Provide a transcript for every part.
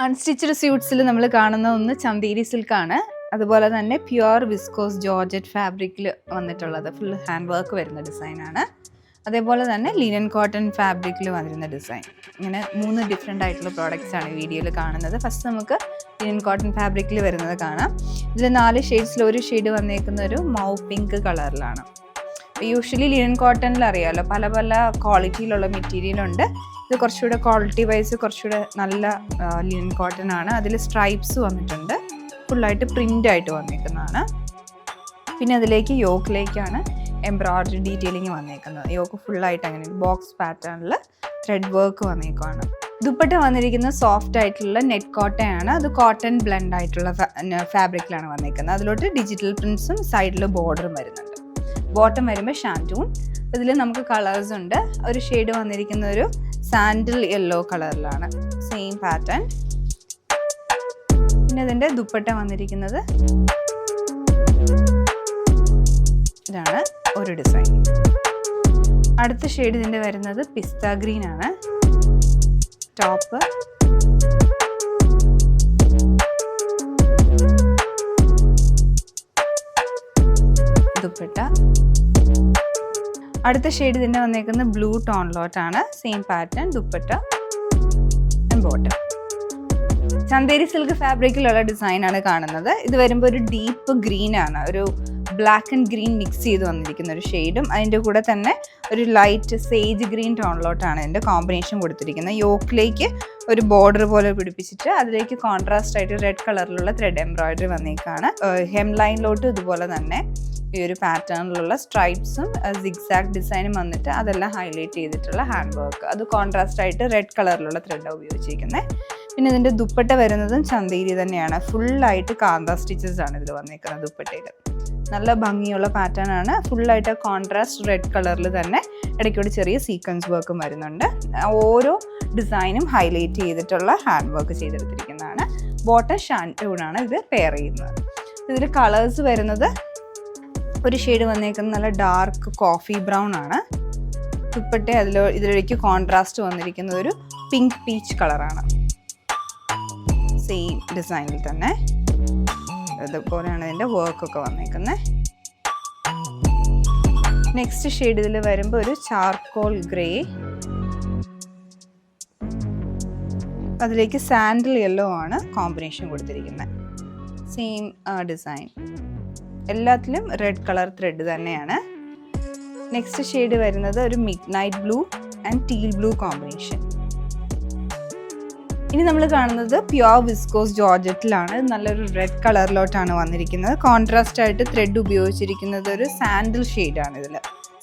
Unstitched സ്യൂട്ട്സിൽ നമ്മൾ കാണുന്ന ഒന്ന് ചന്തേരി സിൽക്കാണ്. അതുപോലെ തന്നെ പ്യുവർ വിസ്കോസ് ജോർജറ്റ് ഫാബ്രിക്കിൽ വന്നിട്ടുള്ളത് ഫുൾ ഹാൻഡ് വർക്ക് വരുന്ന ഡിസൈനാണ്. അതേപോലെ തന്നെ ലിനൻ കോട്ടൺ ഫാബ്രിക്കിൽ വന്നിരുന്ന ഡിസൈൻ. ഇങ്ങനെ 3 ഡിഫറെൻ്റ് ആയിട്ടുള്ള പ്രോഡക്റ്റ്സ് ആണ് വീഡിയോയിൽ കാണുന്നത്. ഫസ്റ്റ് നമുക്ക് ലിനൻ കോട്ടൺ ഫാബ്രിക്കിൽ വരുന്നത് കാണാം. ഇതിൽ 4 ഷെയ്ഡ്സിൽ ഒരു ഷെയ്ഡ് വന്നേക്കുന്ന ഒരു മൗ പിങ്ക് കളറിലാണ്. യൂഷ്വലി ലിനൻ കോട്ടണിൽ അറിയാമല്ലോ പല പല ക്വാളിറ്റിയിലുള്ള മെറ്റീരിയലുണ്ട്. ഇത് കുറച്ചുകൂടെ ക്വാളിറ്റി വൈസ് കുറച്ചുകൂടെ നല്ല ലിനൻ കോട്ടൺ ആണ്. അതിൽ സ്ട്രൈപ്സ് വന്നിട്ടുണ്ട്, ഫുള്ളായിട്ട് പ്രിൻ്റ് ആയിട്ട് വന്നേക്കുന്നതാണ്. പിന്നെ അതിലേക്ക് യോക്കിലേക്കാണ് എംബ്രോയ്ഡറി ഡീറ്റെയിലിങ് വന്നേക്കുന്നത്. യോക്ക് ഫുള്ളായിട്ട് അങ്ങനെ ബോക്സ് പാറ്റേണിൽ ത്രെഡ് വർക്ക് വന്നേക്കുവാണ്. ദുപ്പട്ട വന്നിരിക്കുന്നത് സോഫ്റ്റ് ആയിട്ടുള്ള നെറ്റ് കോട്ടയാണ്. അത് കോട്ടൺ ബ്ലെൻഡ് ആയിട്ടുള്ള ഫാബ്രിക്കിലാണ് വന്നേക്കുന്നത്. അതിലോട്ട് ഡിജിറ്റൽ പ്രിൻസും സൈഡിൽ ബോർഡറും വരുന്നുണ്ട്. ബോട്ടം വരുമ്പോൾ ഷാൻറ്റൂൺ. ഇതിൽ നമുക്ക് കളേഴ്സ് ഉണ്ട്. ഒരു ഷെയ്ഡ് വന്നിരിക്കുന്ന ഒരു സാൻഡിൽ യെല്ലോ കളറിലാണ്, സെയിം പാറ്റേൺ. പിന്നെ ഇതിൻ്റെ ദുപ്പട്ട വന്നിരിക്കുന്നത് ഇതാണ് ഒരു ഡിസൈൻ. അടുത്ത ഷെയ്ഡ് ഇതിൻ്റെ വരുന്നത് പിസ്ത ഗ്രീൻ ആണ്. ടോപ്പ് ദുപ്പട്ട. അടുത്ത ഷെയ്ഡ് ഇതിൻ്റെ വന്നേക്കുന്നത് ബ്ലൂ ടോണിലോട്ടാണ്, same pattern dupatta and bottom. Chanderi silk ഫാബ്രിക്കിലുള്ള ഡിസൈനാണ് കാണുന്നത്. ഇത് വരുമ്പോൾ ഒരു ഡീപ്പ് ഗ്രീൻ ആണ്, ഒരു ബ്ലാക്ക് ആൻഡ് ഗ്രീൻ മിക്സ് ചെയ്ത് വന്നിരിക്കുന്ന ഒരു ഷെയ്ഡും അതിൻ്റെ കൂടെ തന്നെ ഒരു ലൈറ്റ് സേജ് ഗ്രീൻ ടോണിലോട്ടാണ് ഇതിൻ്റെ കോമ്പിനേഷൻ കൊടുത്തിരിക്കുന്നത്. യോക്കിലേക്ക് ഒരു ബോർഡർ പോലെ പിടിപ്പിച്ചിട്ട് അതിലേക്ക് കോൺട്രാസ്റ്റ് ആയിട്ട് റെഡ് കളറിലുള്ള ത്രെഡ് എംബ്രോയിഡറി വന്നേക്കാണ്. ഹെം ലൈനിലോട്ട് ഇതുപോലെ തന്നെ ഈ ഒരു പാറ്റേണിലുള്ള സ്ട്രൈപ്സും സിഗ്സാഗ് ഡിസൈനും വന്നിട്ട് അതെല്ലാം ഹൈലൈറ്റ് ചെയ്തിട്ടുള്ള ഹാൻഡ് വർക്ക്. അത് കോൺട്രാസ്റ്റ് ആയിട്ട് റെഡ് കളറിലുള്ള ത്രെഡാണ് ഉപയോഗിച്ചിരിക്കുന്നത്. പിന്നെ ഇതിൻ്റെ ദുപ്പട്ട വരുന്നതും ചന്തേരി തന്നെയാണ്. ഫുള്ളായിട്ട് കാന്ത സ്റ്റിച്ചസ് ആണ് ഇതിൽ വന്നേക്കുന്നത്. ദുപ്പട്ടയിൽ നല്ല ഭംഗിയുള്ള പാറ്റേൺ ആണ്. ഫുള്ളായിട്ട് കോൺട്രാസ്റ്റ് റെഡ് കളറിൽ തന്നെ ഇടയ്ക്കൂടെ ചെറിയ സീക്വൻസ് വർക്കും വരുന്നുണ്ട്. ഓരോ ഡിസൈനും ഹൈലൈറ്റ് ചെയ്തിട്ടുള്ള ഹാൻഡ് വർക്ക് ചെയ്തെടുത്തിരിക്കുന്നതാണ്. ബോട്ടം ഷാൻറ്റൂണാണ് ഇത് പെയർ ചെയ്യുന്നത്. ഇതിൽ കളേഴ്സ് വരുന്നത് ഒരു ഷെയ്ഡ് വന്നേക്കുന്നത് നല്ല ഡാർക്ക് കോഫി ബ്രൗൺ ആണ്. ദുപ്പട്ട ഇതിലേക്ക് കോൺട്രാസ്റ്റ് വന്നിരിക്കുന്നത് ഒരു പിങ്ക് പീച്ച് കളറാണ്. സെയിം ഡിസൈനിൽ തന്നെ ഇതുപോലെയാണ് ഇതിൻ്റെ വർക്കൊക്കെ വന്നേക്കുന്നത്. നെക്സ്റ്റ് ഷെയ്ഡ് ഇതിൽ വരുമ്പോൾ ഒരു ചാർക്കോൾ ഗ്രേ, അതിലേക്ക് സാൻഡിൽ യെല്ലോ ആണ് കോമ്പിനേഷൻ കൊടുത്തിരിക്കുന്നത്. സെയിം ഡിസൈൻ, എല്ലാത്തിലും റെഡ് കളർ ത്രെഡ് തന്നെയാണ്. നെക്സ്റ്റ് ഷെയ്ഡ് വരുന്നത് ഒരു mid night blue and teal blue combination. ഇനി നമ്മൾ കാണുന്നത് പ്യുവർ വിസ്കോസ് ജോർജറ്റിലാണ്. നല്ലൊരു റെഡ് കളറിലോട്ടാണ് വന്നിരിക്കുന്നത്. കോൺട്രാസ്റ്റ് ആയിട്ട് ത്രെഡ് ഉപയോഗിച്ചിരിക്കുന്നത് ഒരു സാൻഡിൽ ഷെയ്ഡാണ്. ഇതിൽ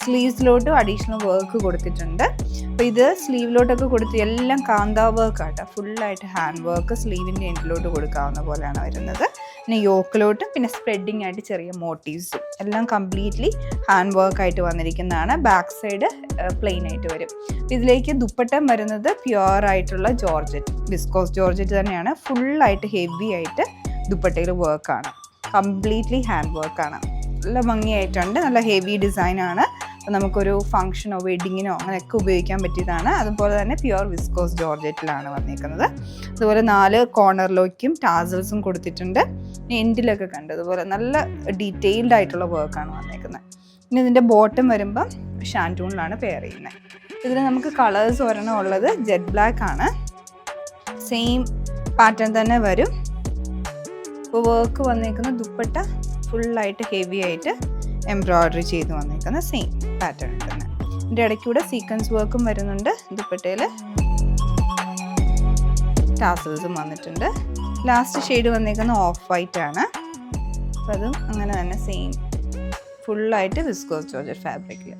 സ്ലീവ്സിലോട്ടും അഡീഷണൽ വർക്ക് കൊടുത്തിട്ടുണ്ട്. അപ്പോൾ ഇത് സ്ലീവിലോട്ടൊക്കെ കൊടുത്ത് എല്ലാം കാന്താ വർക്ക് ആട്ടോ, ഫുള്ളായിട്ട് ഹാൻഡ് വർക്ക് സ്ലീവിൻ്റെ എൻഡിലോട്ട് കൊടുക്കാവുന്ന പോലെയാണ് വരുന്നത്. പിന്നെ യോക്കിലോട്ടും പിന്നെ സ്പ്രെഡിങ് ആയിട്ട് ചെറിയ മോട്ടീവ്സും എല്ലാം കംപ്ലീറ്റ്ലി ഹാൻഡ് വർക്ക് ആയിട്ട് വന്നിരിക്കുന്നതാണ്. ബാക്ക് സൈഡ് പ്ലെയിൻ ആയിട്ട് വരും. ഇതിലേക്ക് ദുപ്പട്ടം വരുന്നത് പ്യുവർ ആയിട്ടുള്ള ജോർജറ്റ്, വിസ്കോസ് ജോർജറ്റ് തന്നെയാണ്. ഫുള്ളായിട്ട് ഹെവി ആയിട്ട് ദുപ്പട്ടയിൽ വർക്കാണ്, കംപ്ലീറ്റ്ലി ഹാൻഡ് വർക്കാണ്. നല്ല ഭംഗിയായിട്ടുണ്ട്, നല്ല ഹെവി ഡിസൈനാണ്. അപ്പോൾ നമുക്കൊരു ഫംഗ്ഷനോ വെഡിങ്ങിനോ അങ്ങനെയൊക്കെ ഉപയോഗിക്കാൻ പറ്റിയതാണ്. അതുപോലെ തന്നെ പ്യുവർ വിസ്കോസ് ജോർജറ്റിലാണ് വന്നിരിക്കുന്നത്. അതുപോലെ 4 കോർണറിലേക്കും ടാസൽസും കൊടുത്തിട്ടുണ്ട്. എൻഡിലൊക്കെ കണ്ട് അതുപോലെ നല്ല ഡീറ്റെയിൽഡ് ആയിട്ടുള്ള വർക്കാണ് വന്നിരിക്കുന്നത്. പിന്നെ ഇതിൻ്റെ ബോട്ടം വരുമ്പം ഷാൻറ്റൂണിലാണ് പെയർ ചെയ്യുന്നത്. ഇതിൽ നമുക്ക് കളേഴ്സ് ഒരെണ്ണം ഉള്ളത് ജെറ്റ് ബ്ലാക്ക് ആണ്. സെയിം പാറ്റേൺ തന്നെ വരും. ഇപ്പോൾ വർക്ക് വന്നിരിക്കുന്ന ദുപ്പട്ട ഫുള്ളായിട്ട് ഹെവി ആയിട്ട് എംബ്രോയ്ഡറി ചെയ്ത് വന്നിരിക്കുന്ന സെയിം പാറ്റേൺ തന്നെ. ഇതിൻ്റെ ഇടയ്ക്കൂടെ സീക്വൻസ് വർക്കും വരുന്നുണ്ട്. ദുപ്പട്ടയിൽ ടാസൽസും വന്നിട്ടുണ്ട്. ലാസ്റ്റ് ഷെയ്ഡ് വന്നിരിക്കുന്ന ഓഫ് വൈറ്റ് ആണ്. അപ്പോൾ അതും അങ്ങനെ തന്നെ സെയിം ഫുള്ളായിട്ട് വിസ്കോസ് ജോർജറ്റ് ഫാബ്രിക്കിൽ.